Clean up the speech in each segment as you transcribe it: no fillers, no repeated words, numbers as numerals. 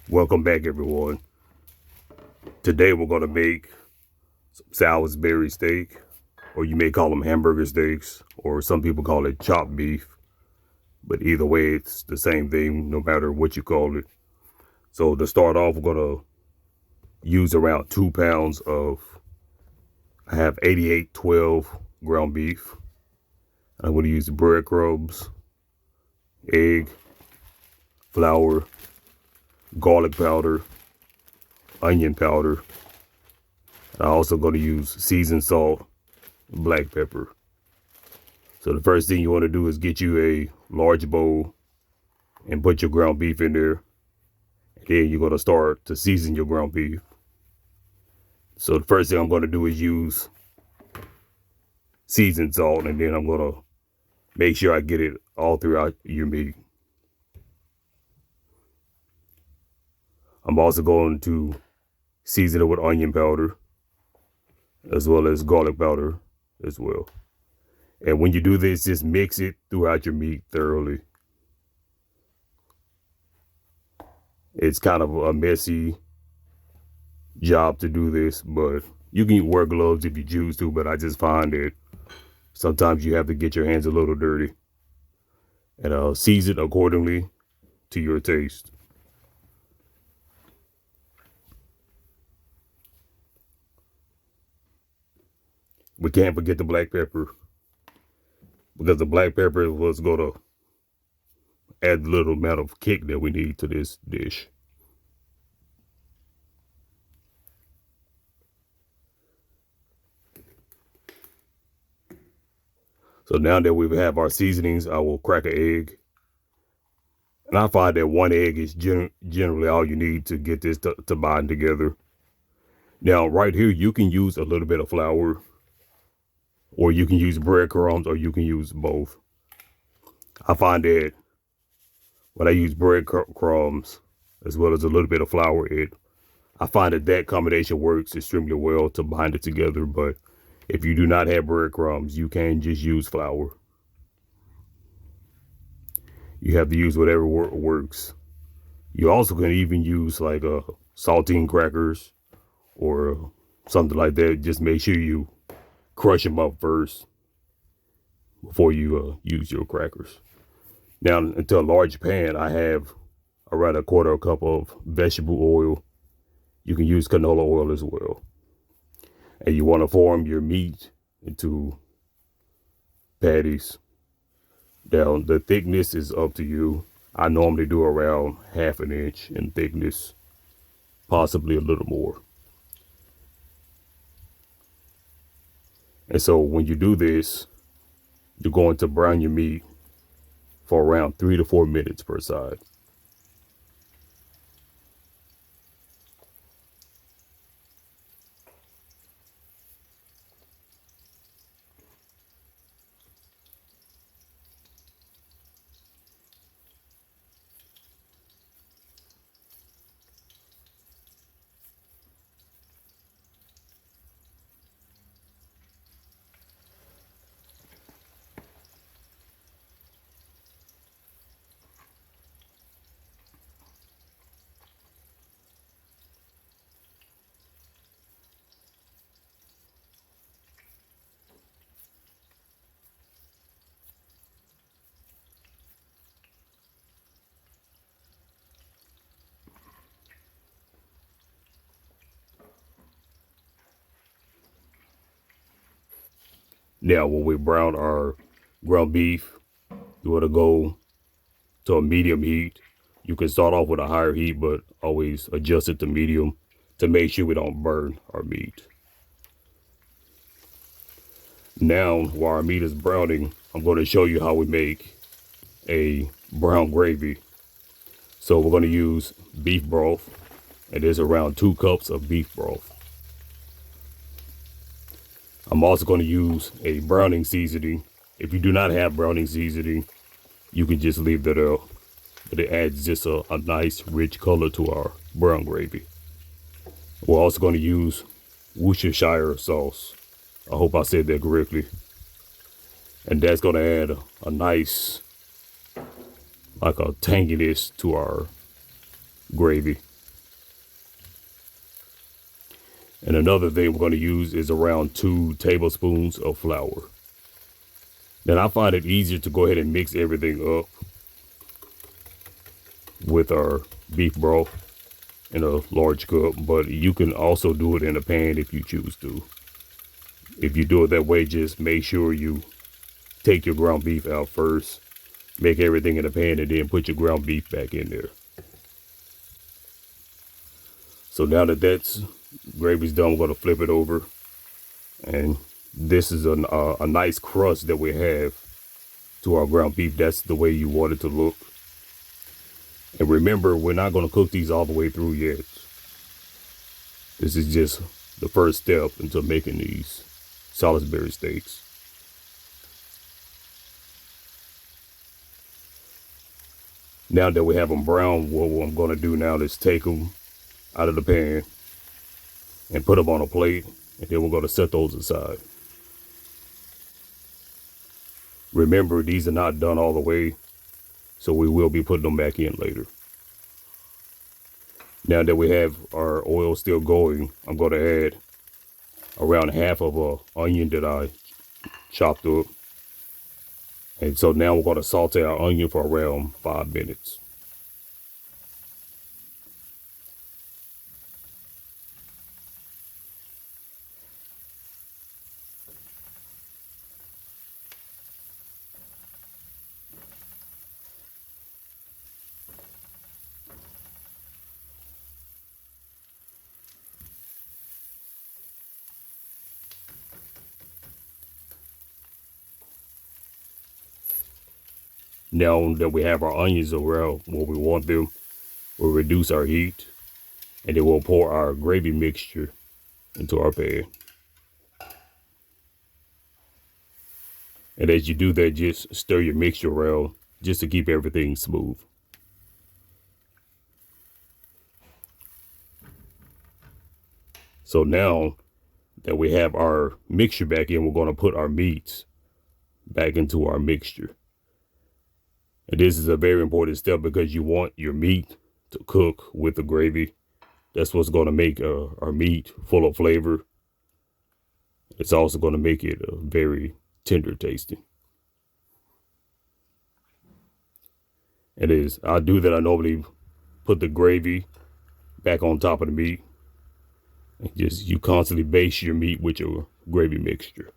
Welcome back, everyone. Today we're going to make some Salisbury steak, or you may call them hamburger steaks, or some people call it chopped beef. But either way, it's the same thing, no matter what you call it. So to start off, we're going to use around 2 pounds of, I have 8812 ground beef. I'm going to use breadcrumbs, egg, flour, garlic powder, onion powder. I'm also going to use seasoned salt, black pepper. So the first thing you want to do is get you a large bowl and put your ground beef in there. And then you're going to start to season your ground beef. So the first thing I'm going to do is use seasoned salt, and then I'm going to make sure I get it all throughout your meat. I'm also going to season it with onion powder, as well as garlic powder as well. And when you do this, just mix it throughout your meat thoroughly. It's kind of a messy job to do this, but you can wear gloves if you choose to, but I just find that sometimes you have to get your hands a little dirty. And season accordingly to your taste. We can't forget the black pepper, because the black pepper was going to add the little amount of kick that we need to this dish. So now that we have our seasonings, I will crack an egg. And I find that one egg is generally all you need to get this to bind together. Now, right here, you can use a little bit of flour, or you can use breadcrumbs, or you can use both. I find that when I use breadcrumbs as well as a little bit of flour, I find that combination works extremely well to bind it together. But if you do not have breadcrumbs, you can just use flour. You have to use whatever works. You also can even use like saltine crackers or something like that. Just make sure you crush them up first before you use your crackers. Now, into a large pan, I have around a quarter cup of vegetable oil. You can use canola oil as well. And you want to form your meat into patties. Now, the thickness is up to you. I normally do around 1/2 inch in thickness, possibly a little more. And so when you do this, you're going to brown your meat for around 3 to 4 minutes per side. Now, when we brown our ground beef, you want to go to a medium heat. You can start off with a higher heat, but always adjust it to medium to make sure we don't burn our meat. Now, while our meat is browning, I'm going to show you how we make a brown gravy. So we're going to use beef broth, and there's around 2 cups of beef broth. I'm also going to use a browning seasoning. If you do not have browning seasoning, you can just leave that out. But it adds just a nice rich color to our brown gravy. We're also going to use Worcestershire sauce. I hope I said that correctly. And that's going to add a nice, like a tanginess to our gravy. And another thing we're going to use is around 2 tablespoons of flour. Then I find it easier to go ahead and mix everything up with our beef broth in a large cup, but you can also do it in a pan if you choose to. If you do it that way, just make sure you take your ground beef out first, make everything in a pan, and then put your ground beef back in there. So now that that's gravy's done, we're going to flip it over, and this is a nice crust that we have to our ground beef. That's the way you want it to look. And remember, we're not going to cook these all the way through yet. This is just the first step into making these Salisbury steaks. Now that we have them brown, what I'm going to do now is take them out of the pan and put them on a plate, and then we're going to set those aside. Remember, these are not done all the way, so we will be putting them back in later. Now that we have our oil still going, I'm going to add around half of an onion that I chopped up. And so now we're going to saute our onion for around 5 minutes. Now that we have our onions around where we want them, we'll reduce our heat, and then we'll pour our gravy mixture into our pan. And as you do that, just stir your mixture around just to keep everything smooth. So now that we have our mixture back in, we're going to put our meats back into our mixture. And this is a very important step because you want your meat to cook with the gravy. That's what's going to make our meat full of flavor. It's also going to make it very tender tasting. It is. I do that. I normally put the gravy back on top of the meat. And just you constantly baste your meat with your gravy mixture.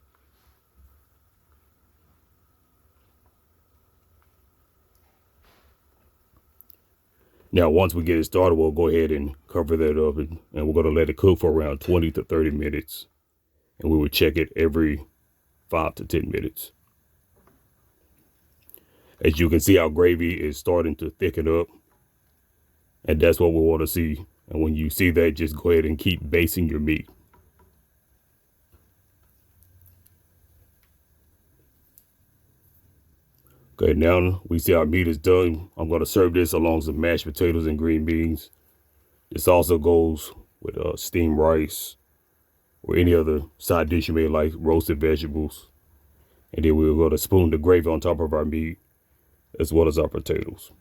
Now, once we get it started, we'll go ahead and cover that up, and we're going to let it cook for around 20 to 30 minutes. And we will check it every 5 to 10 minutes. As you can see, our gravy is starting to thicken up, and that's what we want to see. And when you see that, just go ahead and keep basting your meat. Okay, now we see our meat is done. I'm going to serve this along some mashed potatoes and green beans. This also goes with steamed rice or any other side dish you may like, roasted vegetables. And then we're going to spoon the gravy on top of our meat as well as our potatoes.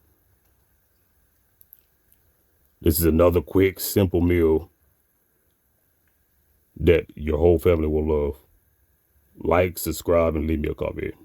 This is another quick, simple meal that your whole family will love. Like, subscribe, and leave me a comment.